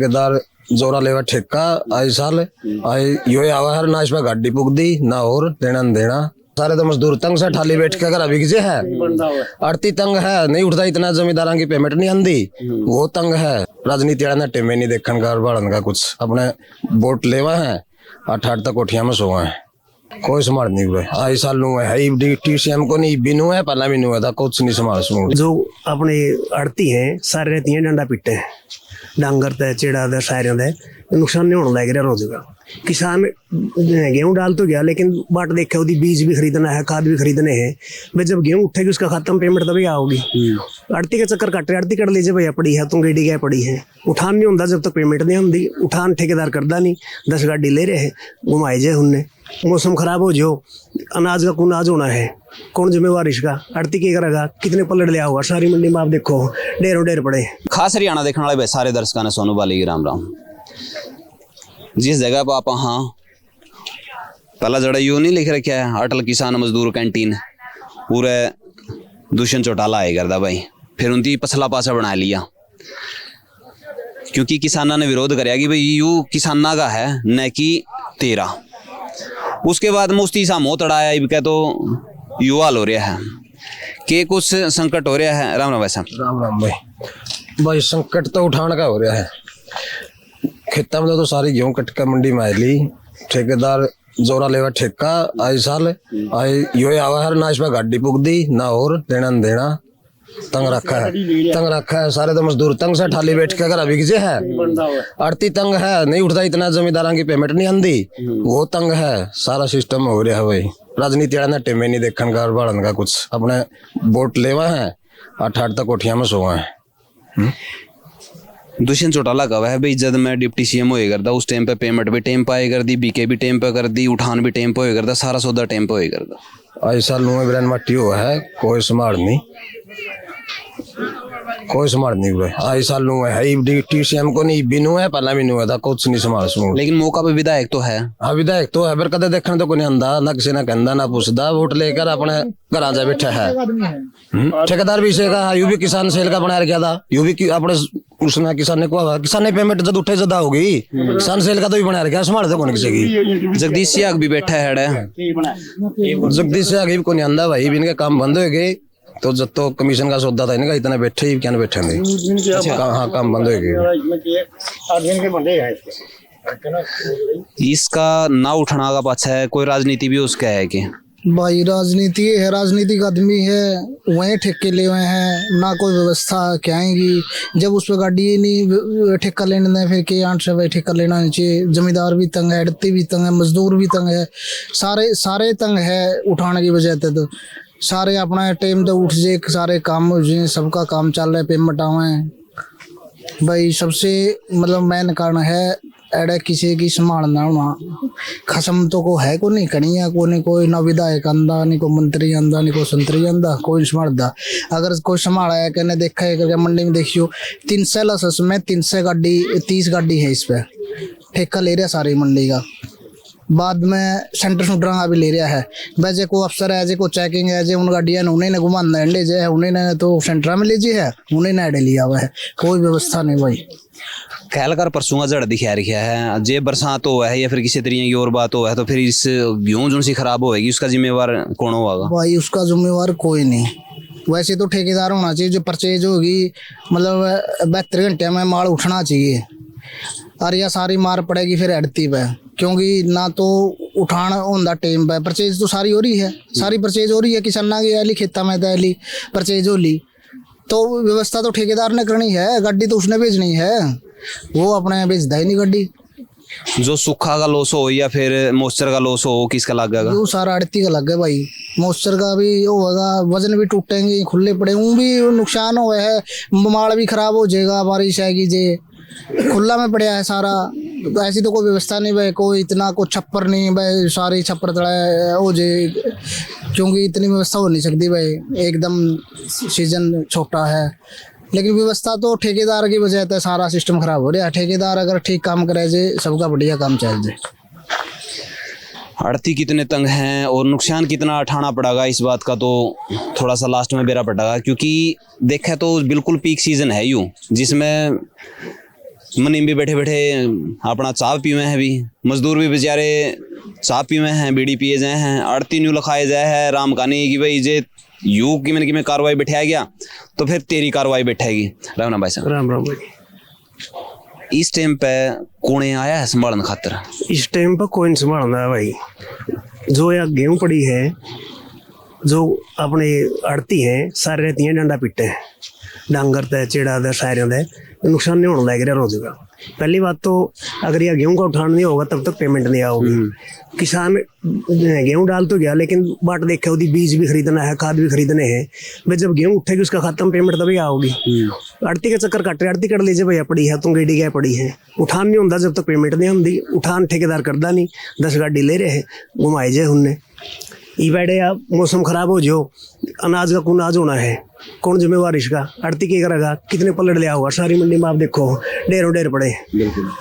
ठेकेदार जोरा लेवा ठेका आई साल आई यो आवा है ना, इसमें गाड़ी पुग दी ना और देना न देना। सारे तो मजदूर तंग से ठाली बैठ के अगर अभी है आरती तंग है, नहीं उठता इतना, जमींदारा की पेमेंट नहीं आंदी, वो तंग है। राजनीति वाला टेमे नहीं देखने का बढ़न का कुछ, अपने वोट लेवा है 8-8 तक कोठिया में सोवा है, कोई संभाल नहीं हुए। आई साल नू है टीसीएम को नहीं बिनू है, पहला भी हुआ था, कुछ नहीं संभाल सकूं। जो अपने आड़ती है सारे रहती है डंडा पिट्टे डांगर ते चिड़ा दे सारे दे नुकसान नहीं होने लग रहा रोज का। किसान गेहूं डाल तो गया, लेकिन बाट देखा उसकी बीज भी खरीदना है, खाद भी खरीदने हैं। भाई जब गेहूं उठेगी उसका खत्म पेमेंट तभी आओगी। आड़ती का चक्कर काट रहे, आड़ती कर लीजिए भैया पड़ी है, तुम गेडी क्या पड़ी है, उठान नहीं होता जब तक पेमेंट नहीं होती। उठान ठेकेदार करता नहीं, 10 गाड़ी ले रहे हैं घुमाए जाए उनने। मौसम खराब हो जो अनाज का कुनाज होना है, कौन जिम्मेवार इसका? आड़ती क्या करेगा? कितने पलट लिया होगा सारी मंडी में, आप देखो ढेरों ढेर पड़े। खास हरियाणा देखने वाले सारे दर्शकों ने सोनू बाली की राम राम। जिस जगह पर आप हाँ पहला जड़ा यू नहीं लिख रखा है अटल किसान मजदूर कैंटीन, पूरे दुष्यंत चौटाला आए करदा भाई, फिर उनकी पसला पासा बना लिया क्योंकि किसाना ने विरोध कराया कि भाई यू किसाना का है न कि तेरा। उसके बाद मुस्ती सा मोह तड़ाया इनका, तो युवा हो रहा है कि कुछ संकट हो रहा है। राम राम भाई साहब। राम राम भाई। भाई संकट तो उठान का हो रहा है, खेता में तो सारी गेहूं कट कर मंडी में आई ली, ठेकेदार जोरा लेवा ठेका आई साल आई यो आवा है ना, इसमें गाड़ी पुग दी ना और देना न देना, तंग रखा है। सारे तो मजदूर तंग से ठाली बैठ के अगर अभी है आरती तंग है, नहीं उठता इतना, जमींदारा की पेमेंट नहीं आंदी, वो तंग है। सारा सिस्टम हो रहा है भाई, राजनीति वाला टेमे नहीं देखने का बढ़न का कुछ, अपने वोट लेवा है 8-8 तक कोठिया में सोवा है। दुष्यंत चौटाला का है भाई, जब मैं डिप्टी सीएम होए करता उस टाइम पे पेमेंट भी टाइम पे आए कर दी, बीके भी टाइम पे कर दी, उठान भी टाइम पे होए करता, सारा सौदा टाइम पे होए करता। आई साल नुए ब्रांड मट्टी हुआ है, कोई संभाल नहीं हुए। आई साल नु है टीसीएम को नहीं बिनू है, पहला भी हुआ था, कुछ नहीं संभाल सकूं। लेकिन मौका पे विधायक तो है। हाँ विधायक तो है, फिर कदे देखने तो कोई नहीं आंदा, ना किसी ने कहंदा ना पूछदा, वोट लेकर अपने घर आ जा बैठा है। ठेकेदार भी इसे का यू भी किसान सेल का बना रखा था, यू भी अपने उसने किसान ने को किसान ने पेमेंट जब उठे ज्यादा होगी, किसान सेल का तो भी बना रखा, संभाल दे कौन किसी की। जगदीश सियाग भी बैठा है, जगदीश सियाग भी कोई नहीं आंदा भाई, इनके काम बंद हो गए, तो जब तो कमीशन का सौदा था इनका, इतना बैठे ही क्या बैठे थे। हाँ काम बंद हो गए। इसका ना उठना का पाछा है कोई राजनीति भी उसका है कि भाई राजनीति है, राजनीतिक आदमी है, वहीं ठेके ले हुए हैं, ना कोई व्यवस्था क्या आएगी। जब उस पर गाड़ी नहीं ठेका लेने दें, फिर के 8 से भाई ठेका लेना नहीं चाहिए। जमींदार भी तंग है, अड़ती भी तंग है, मजदूर भी तंग है, सारे तंग है उठाने की वजह से। तो सारे अपना टाइम तो उठ जाए, सारे काम हो जाए, सबका काम चल रहा है, पेमेंट आवे भाई। सबसे मतलब मेन कारण है एडे किसी की संभालना होना। खसम तो को है को नहीं कनिया को नहीं, कोई ना विधायक आंदा नहीं, कोई मंत्री आंदा नहीं, कोई संतरी आंदा, कोई संभालता। अगर कोई संभाला है कहने देखा है करके मंडी में देखियो 300 लसस में 300 गाड़ी 30 गाड़ी है, इस पे ठेका ले रहा सारी मंडी का। बाद में सेंटर सुंटर भी ले रहा है, वैसे को अफसर है जे को चेकिंग है जे उन गाड़ियां उन्हें ने घुमाना ले जे उन्हें तो सेंटर में ले जी है, उन्हें ने लिया हुआ है, कोई व्यवस्था नहीं भाई। ख्याल कर परसों का जड़ दिखा रखा है, जे बरसात हो है या फिर किसी तरीके की और बात हो है, तो फिर इस गेहूं जो सी खराब होगी उसका जिम्मेवार कौन होगा भाई? उसका जिम्मेवार कोई नहीं। वैसे तो ठेकेदार होना चाहिए, जो परचेज होगी मतलब 72 घंटे में माल उठना चाहिए, और यह सारी मार पड़ेगी फिर अड़ती पे, क्योंकि ना तो उठान होता टाइम पे। परचेज तो सारी हो रही है, सारी परचेज हो रही है, किसाना की एली खेता में एली परचेज हो ली, तो व्यवस्था तो ठेकेदार ने करनी है, गाड़ी तो उसने भेजनी है, वो अपने भेजता ही नहीं गाड़ी। जो सूखा का लॉस हो या फिर मॉइस्चर का लॉस हो, किसका लगेगा? वो सारा अड़ती का लग गया भाई, मॉइस्चर का भी होगा, वजन भी टूटेंगे, खुले पड़े वो भी नुकसान हुआ है, माल भी खराब हो जाएगा, बारिश आएगी जे खुला में पड़ा है सारा। ऐसी तो कोई व्यवस्था नहीं भाई, कोई इतना कोई छप्पर नहीं भाई, सारी छप्पर तड़ा हो जाए, क्योंकि इतनी व्यवस्था हो नहीं सकती भाई, एकदम सीजन छोटा है। लेकिन व्यवस्था तो ठेकेदार की वजह से सारा सिस्टम खराब हो रहा है। ठेकेदार अगर ठीक काम करे जाए, सबका बढ़िया काम चल जाए। आड़ती कितने तंग हैं और नुकसान कितना उठाना पड़ेगा, इस बात का तो थोड़ा सा लास्ट में बेरा पड़ेगा, क्योंकि देखा तो बिल्कुल पीक सीजन है यूँ, जिसमें मनीम भी बैठे बैठे अपना चाव पीवे हैं, भी मजदूर भी बेचारे चाव पीवे हैं, बीड़ी पिए जाए हैं, आड़ती न्यू लखाए जाए है राम कहानी कि भाई जे यू कि मैंने कार्रवाई बैठाया गया तो फिर तेरी कार्रवाई बैठेगी। राम भाई साहब, राम राम भाई। इस टाइम पे कौन आया है संभालने खातर? इस टाइम पर कोई नहीं संभालना है भाई। जो यहाँ गेहूं पड़ी है, जो अपने आड़ती हैं सारे रहती हैं डंडा पिट्टे हैं, डांगर ते चेड़ा दे शायरों दे नुकसान नहीं होने लग रहा रोज का। पहली बात तो अगर यह गेहूं का उठान नहीं होगा तब तक पेमेंट नहीं आओगी। किसान गेहूं डाल तो गया, लेकिन बाट देखे उसकी बीज भी खरीदना है, खाद भी खरीदने हैं। भाई जब गेहूं उठेगी उसका खत्म पेमेंट तभी आओगी। आड़ती के चक्कर काटे, आड़ती कर लीजिए भैया पड़ी है तुम गेडी क्या पड़ी है, उठान नहीं होता जब तक पेमेंट नहीं होती। उठान ठेकेदार करता नहीं, 10 गाड़ी ले रहे घुमाए जाए उनने ई बैठे या मौसम खराब हो जो अनाज का कुनाज होना है, कौन जिम्मेवार इसका? आड़ती क्या करेगा? कितने पलट लिया होगा सारी मंडी में? आप देखो ढेरों ढेर पड़े,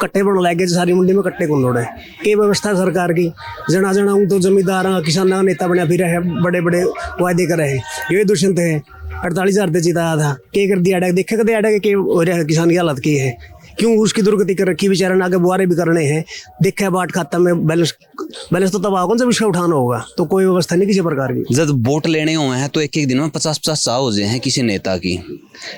कट्टे बन लगे सारी मंडी में, कट्टे कौन लोड़े? के व्यवस्था सरकार की जना जना हूँ तो जमींदार किसान नेता बना फिर है, बड़े बड़े वायदे कर रहे हैं। ये दुष्यंत है 48,000 से जिताया था, के कर दिया अटैक? देखे कदे अटैक के हो रहा है किसान की हालत की है? क्यों उसकी दुर्गति कर रखी बेचारा ने? आगे बुआरे भी करने हैं, देखा है बाट खाता में बैलेंस तो तब आओगे जब इसका उठाना होगा। तो कोई व्यवस्था नहीं किसी प्रकार की। जब वोट लेने हुए हैं तो एक एक दिन में 50-50 चाह हो जाए हैं किसी नेता की,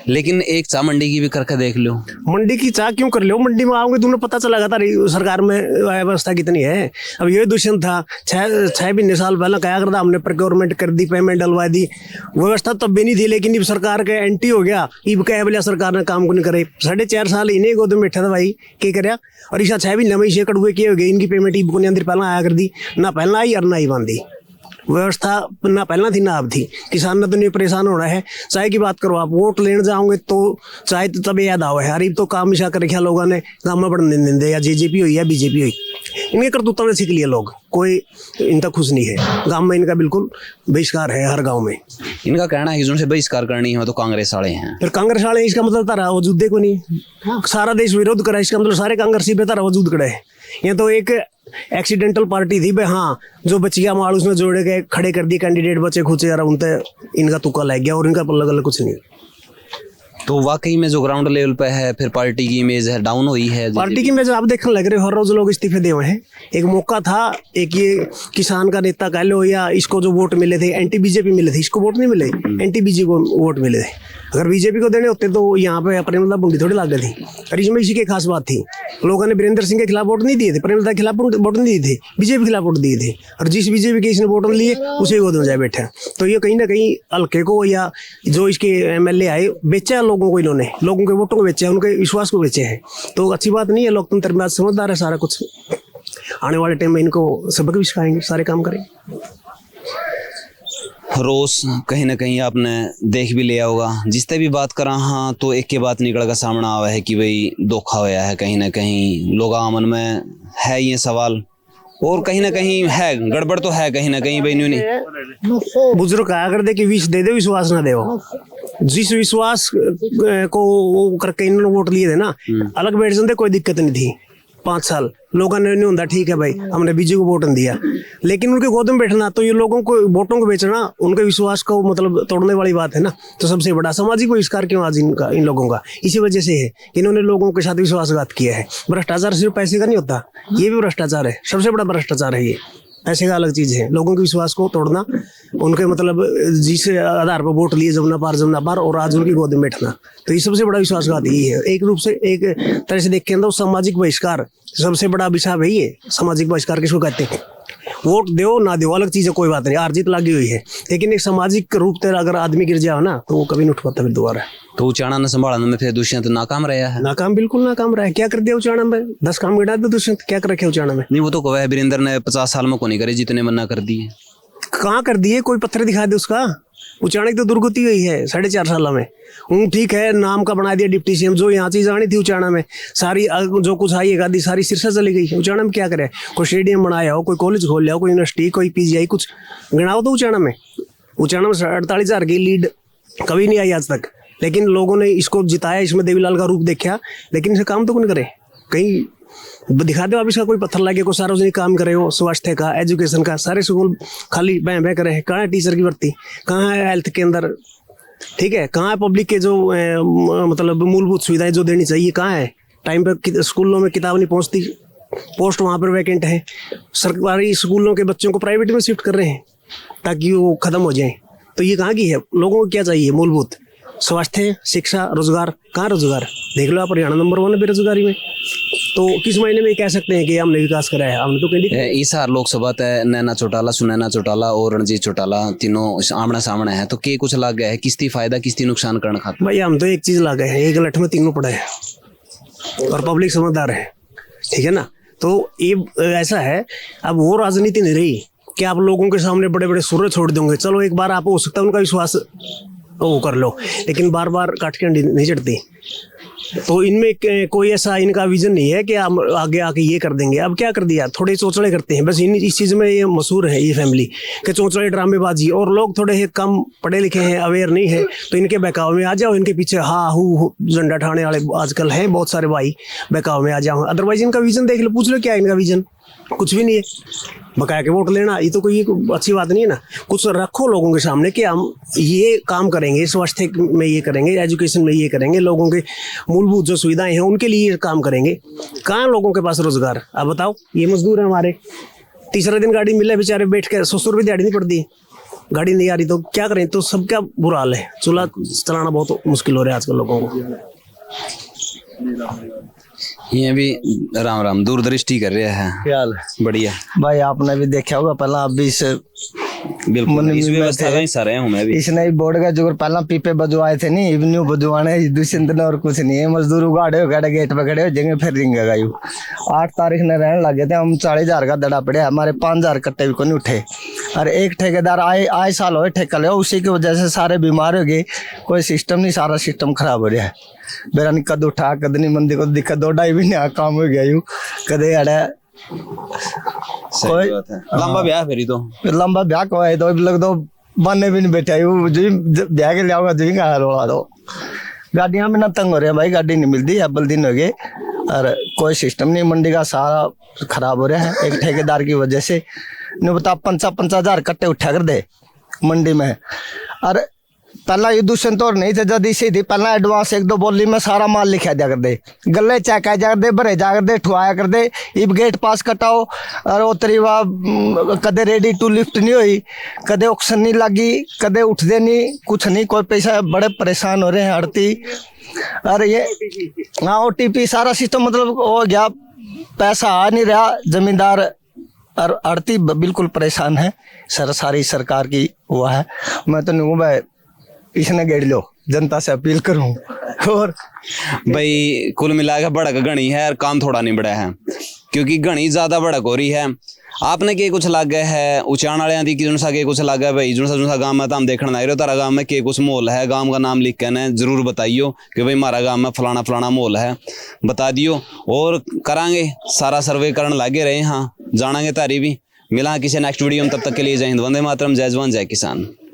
लेकिन एक चाह मंडी की भी करके देख लो। मंडी की चाह क्यों कर लो? मंडी में आओगे तुम्हें पता चला था सरकार में व्यवस्था कितनी है। अब ये दुष्यंत था 6 महीने साल पहले क्या करता, हमने प्रोक्योरमेंट कर दी, पेमेंट डलवा दी, व्यवस्था तब भी नहीं थी। लेकिन अब सरकार के एंटी हो गया, इब कह बोलिया सरकार ने काम को नहीं करे। 4.5 साल इन्हें गोद में बैठा था भाई, क्या कराया? और इसा 6 महीने में इसे कड़ुए किए हो गए, इनकी पेमेंट इब को अंदर पहला आया कर दी ना, पहला आई और ना ही बांधी। व्यवस्था ना पहला थी ना अब थी। किसान ने तो नहीं परेशान होना है। चाय की बात करो, आप वोट लेने जाओगे तो चाय तो तब याद आओ है। अरे तो काम इशा कर रखा लोगों ने, गाँव में बढ़ने देंगे या जेजेपी हुई या बीजेपी हुई, इनके करतूतों ने सीख लिया लोग, कोई इनका खुश नहीं है। गाँव में इनका बिल्कुल बहिष्कार है, हर गाँव में इनका कहना है कि जो से बहिष्कार करनी है तो कांग्रेस वाले हैं। फिर कांग्रेस वाले इसका मतलब तारा वजूद देखो नहीं, सारा देश विरोध करा, इसका मतलब सारे कांग्रेसी पे तारा वजूद करे है। ये तो एक एक्सीडेंटल पार्टी थी भाई, हाँ जो बचिया माल उसमें जोड़े गए, खड़े कर दिए कैंडिडेट, बचे खुचे यार उनते इनका तुक्का लग गया और इनका पल्ला गल्ला कुछ नहीं। तो वाकई में जो ग्राउंड लेवल पे है फिर पार्टी की इमेज है डाउन हुई है। पार्टी की इमेज आप देखने लग रहे हो, हर रोज लोग इस्तीफे दे हुए हैं। एक मौका था, एक ये किसान का नेता कह लो या इसको जो वोट मिले थे एंटी बीजेपी मिले थे, इसको वोट नहीं मिले, एंटी बीजेपी को वोट मिले थे। अगर बीजेपी को देने होते तो यहाँ पे प्रेमलता बूंदी थोड़ी लाग गई थी। और इसमें इसी की खास बात थी, लोगों ने वीरेंद्र सिंह के खिलाफ वोट नहीं दिए थे, प्रेमलता के खिलाफ वोट नहीं दिए थे, बीजेपी के खिलाफ वोट दिए थे। और जिस बीजेपी के इसने वोट लिए उसे गोद में जाए बैठा। तो ये कहीं ना कहीं हल्के को या जो इसके MLA आए बेचा है लोगों को, इन्होंने लोगों के वोटों को बेचे हैं, उनके विश्वास को बेचे हैं। तो अच्छी बात नहीं है। लोकतंत्र में आज समझदार है सारा कुछ, आने वाले टाइम में इनको सबक भी सिखाएंगे, सारे काम करेंगे। रोज कहीं ना कहीं आपने देख भी लिया होगा, जिससे भी बात करा हाँ तो एक के बात निकल का सामना आवा है कि भाई धोखा होया है। कहीं ना कहीं लोगों मन में है ये सवाल, और कहीं ना कहीं है गड़बड़ तो है कहीं ना कहीं भाई नहीं। बुजुर्ग कहा कर दे कि विष दे दे विश्वास ना दे। जिस विश्वास को वो करके इन्होंने वोट लिए थे ना, अलग बैठ जाते कोई दिक्कत नहीं थी। 5 साल लोगों ने नहीं होता, ठीक है भाई हमने बीजेपी को वोट दिया, लेकिन उनके गोद में बैठना तो ये लोगों को वोटों को बेचना उनके विश्वास को मतलब तोड़ने वाली बात है ना। तो सबसे बड़ा सामाजिक बहिष्कार क्यों आज इनका, इन लोगों का इसी वजह से है कि इन्होंने लोगों के साथ विश्वासघात किया है। भ्रष्टाचार सिर्फ पैसे का नहीं होता, ये भी भ्रष्टाचार है, सबसे बड़ा भ्रष्टाचार है ये। पैसे का अलग चीज है, लोगों के विश्वास को तोड़ना, उनके मतलब जिस आधार पर वोट लिए जमुना पार और आज उनकी गोद में बैठना, तो ये सबसे बड़ा विश्वासघात यही है। एक रूप से एक तरह से देखें तो सामाजिक बहिष्कार सबसे बड़ा अभिशाप है ये। सामाजिक बहिष्कार किसको कहते हैं? वोट दो ना दो अलग चीज है, कोई बात नहीं, हार जीत लगी हुई है, लेकिन एक सामाजिक रूप से अगर आदमी गिर जाओ ना तो वो कभी नहीं उठ पाता फिर दोबारा। तो उचाणा ने संभालने में फिर दुष्यंत नाकाम रहा है। नाकाम, बिल्कुल नाकाम रहा है। क्या कर दिया उचाणा में? 10 काम गिरा दे दुष्यंत, क्या कर रखे उचाणा में? नहीं वो तो कहा है वीरेंद्र ने 50 साल में को नहीं करे जितने मना कर दिए। कहाँ कर दिए? कोई पत्थर दिखा दे उसका। उचाणा की तो दुर्गति हुई है 4.5 साल में। ठीक है, नाम का बना दिया डिप्टी CM, जो यहाँ चीज आनी थी उचाणा में सारी जो कुछ आई है सारी सिरसा चली गई। उचाणा में क्या करे? कोई स्टेडियम बनाया हो, कोई कॉलेज खोल लिया हो, कोई यूनिवर्सिटी, कोई PGI, कुछ गिनाओ तो उचाणा में 48,000 की लीड कभी नहीं आई आज तक, लेकिन लोगों ने इसको जिताया, इसमें देवीलाल का रूप देखा, लेकिन इसे काम तो कौन करे? कहीं दिखा दो आप इसका कोई पत्थर लगे, कोई सार्वजनिक काम करे हो, स्वास्थ्य का, एजुकेशन का, सारे स्कूल खाली बह करे। कहाँ है टीचर की भर्ती? कहाँ है हेल्थ के अंदर? ठीक है, कहाँ है पब्लिक के जो मतलब मूलभूत सुविधाएं जो देनी चाहिए, कहाँ है? टाइम पर स्कूलों में किताब नहीं पहुंचती, पोस्ट वहाँ पर वैकेंट है, सरकारी स्कूलों के बच्चों को प्राइवेट में शिफ्ट कर रहे हैं ताकि वो खत्म हो जाए। तो ये कहाँ की है? लोगों को क्या चाहिए? मूलभूत स्वास्थ्य, शिक्षा, रोजगार। कहाँ रोजगार? देख लो आप, हरियाणा नंबर 1 है बेरोजगारी में। तो किस महीने में कह सकते हैं कि हमने विकास करा है? हमने तो कहीं इस हार लोकसभा तय नैना चौटाला, सुनैना चौटाला और रणजीत चौटाला तीनों आमना सामने है, तो के कुछ लाग गया है? किसती फायदा किसती नुकसान करना खाता? भाई हम तो एक चीज ला गए हैं, एक लठ में तीनों पड़े हैं और पब्लिक समझदार है, ठीक है ना। तो ये ऐसा है, अब वो राजनीति नहीं रही कि आप लोगों के सामने बड़े बड़े सुर छोड़ दोगे। चलो एक बार आप हो सकता है उनका विश्वास वो कर लो, लेकिन बार बार काट के नहीं चढ़ती। तो इनमें कोई ऐसा इनका विजन नहीं है कि हम आगे आके ये कर देंगे। अब क्या कर दिया, थोड़े चौचड़े करते हैं बस। इस चीज़ में ये मशहूर है ये फैमिली के चौचड़े ड्रामेबाजी, और लोग थोड़े कम पढ़े लिखे हैं, अवेयर नहीं है, तो इनके बहकाव में आ जाओ, इनके पीछे हाँ हु झंडा ठाने वाले आजकल हैं बहुत सारे भाई, बहकाव में आ जाओ। अदरवाइज इनका विजन देख लो, पूछ लो क्या है इनका विजन, कुछ भी नहीं है। बकाया के वोट लेना ये तो कोई अच्छी बात नहीं है ना। कुछ रखो लोगों के सामने कि हम ये काम करेंगे, स्वास्थ्य में ये करेंगे, एजुकेशन में ये करेंगे, लोगों के मूलभूत जो सुविधाएं हैं उनके लिए काम करेंगे। कहाँ लोगों के पास रोजगार? अब बताओ, ये मजदूर है हमारे, तीसरे दिन गाड़ी मिले बेचारे बैठ के 100 रुपये दिहाड़ी नहीं पड़ती, गाड़ी नहीं आ रही, तो क्या करें? तो सबका बुरा हाल है, चूल्हा चलाना बहुत मुश्किल हो रहा है आजकल लोगों को। ये भी राम राम दूरदृष्टि कर रहे हैं। क्या हाल? बढ़िया भाई आपने भी देखा होगा, पहला आप भी इस बिल्कुल इस व्यवस्था का हिस्सा रहे हूँ मैं भी। इसने बोर्ड का जो पहला पीपे बजवाए थे नहीं, इवन्यू बजवाने दुष्यंत ने, और कुछ नहीं है। मजदूर उगाड़े हो गए, गेट पे खड़े हो जाएंगे, फिर रिंगेगा यू। 8 तारीख ने रहने लगे थे हम, 40,000 का दड़ा पड़े, हमारे 5,000 कट्टे भी को नहीं उठे। और एक ठेकेदार आए साल हो ठेका ले, उसी की वजह से सारे बीमार हो गए। कोई सिस्टम नहीं, सारा सिस्टम खराब हो रहा है। मेरा नहीं कद उठा कद नहीं मंदी को दिक्कत, 2-2.5 महीने काम हो गया यू, कदे अड़ा कोई लंबा ब्याह फिर तो लंबा ब्याह को है, तो लग दो बनने भी नहीं बैठा यू, जो ब्याह के लिया जी का रोला दो। गाड़ियाँ में ना तंग हो रहे हैं भाई, गाड़ी नहीं मिलती, अब दिन हो गए और कोई सिस्टम नहीं, मंडी का सारा खराब हो रहा है एक ठेकेदार की वजह से। नहीं बता 50,000 कट्टे उठा कर दे मंडी में। और पहला ये दूसरे तो नहीं थे, जब इसी थी पहला एडवांस 1-2 बोली में सारा माल लिखा जा कर दे, गले चेक आ जा कर दे, भरे जा कर दे, ठुआया कर दे। इब गेट पास कटाओ और वो तरीवा कदे रेडी टू लिफ्ट नहीं हुई, कदे ऑक्शन नहीं लगी, कदे उठते नहीं, कुछ नहीं, कोई पैसा, बड़े परेशान हो रहे हैं आड़ती। और ये हाँ OTP सारा सिस्टम मतलब हो गया, पैसा आ नहीं रहा, जमींदार और आड़ती बिल्कुल परेशान है। सारी सरकार की हुआ है। मैं तो नहीं भाई इसने गेड़ लो, जनता से अपील करूं। और भाई कुल मिलाकर भड़क घनी है और काम थोड़ा नहीं बढ़ा है, क्योंकि घनी ज्यादा भड़क हो रही है। आपने के कुछ लग गए है उचाण वाले दी कि सा के कुछ लग गया भाई, जो गांव में तो हम देखने आए रहे हो, तारा गांव में के कुछ माहौल है, गांव का नाम लिख के ना जरूर बताइयो कि भाई हमारा गांव में फलाना फलाना माहौल है, बता दियो और करांगे सारा सर्वे करने लगे रहे। हाँ जानांगे तारी भी। मिला किसी नेक्स्ट वीडियो में, तब तक के लिए जय हिंद, वंदे मातरम, जय जवान जय किसान।